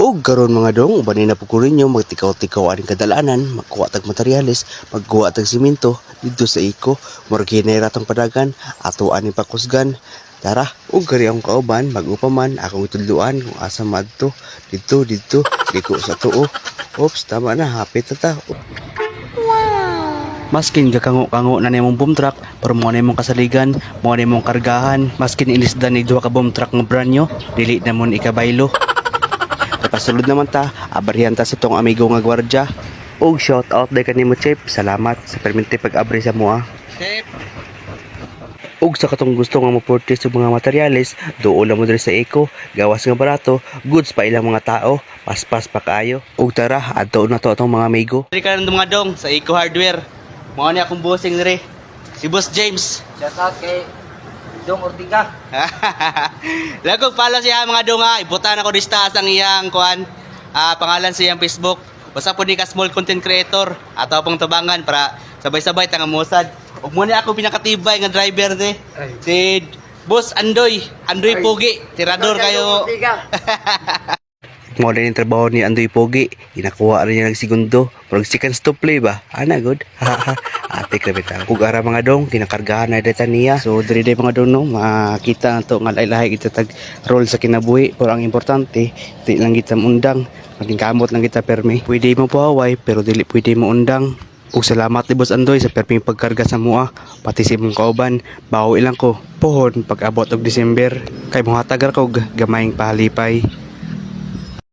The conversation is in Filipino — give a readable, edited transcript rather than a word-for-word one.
O karon mga dong, ubanin na po ko rin yung magtikaw-tikaw aning kadalanan, magkuha tag materyales, magkuha tag simento dito sa iko, morginera tong padagan, ato aning pakusgan. Tara, ug kari akong kauban, mag-upaman, akong itudluan kung asa madto, dito, liko sa tuo. Oops, tama na, hapit na ta. Maskin kakango-kango na nimong boom truck, pero mo na imong kasaligan, mo na imong kargahan, maskin ilisdan ni duha ka boom truck nga brand nyo, dili na mo ikabaylo. Kapasulod naman ta, abaryan ta sa tong amigo nga gwardya. Og shout out day kanimo Chip, salamat sa perminti pag-abri sa mua. Chip. Og sa katong gusto nga mo-purchase og mga materyales, duol mo diri sa Eco, gawas nga barato, goods pa ilang mga tao, paspas pa kaayo. Og tara, adto na to atong mga amigo. Diri ka ng mga dong sa Eco Hardware. Mao ni akong bossing diri. Si Boss James. Shout out kay Dong Ortiga. Lagog pala siya mga dong ha. Ibutan ako dista sa iyang kuan. Pangalan sa iyang Facebook. Basta po ni ka small content creator. Ato pong tabangan para sabay-sabay tanga musad. Ug mo ni ako pinakatibay nga driver ni. Si Boss Andoy. Andoy Pugi. Tirador kayo. Mo din yung trabaho ni Andoy Pogi, inakuha rin niya ng segundo, pero second stop play ba? Ana good. Ate grabe ta. Ug ara mga dong kinakargahan na data niya. So diri day mga dong no, makita nato nga lahi kita tag role sa kinabuhi, pero ang importante di lang kita undang, maging kamot lang kita permi. Pwede mo paway pero dili pwede mo undang. Ug salamat ni Boss Andoy sa perming pagkarga sa mua, pati si mong kauban, bawo ilang ko pohon pag abot og December kay mohatag ra ko gamayng pahalipay.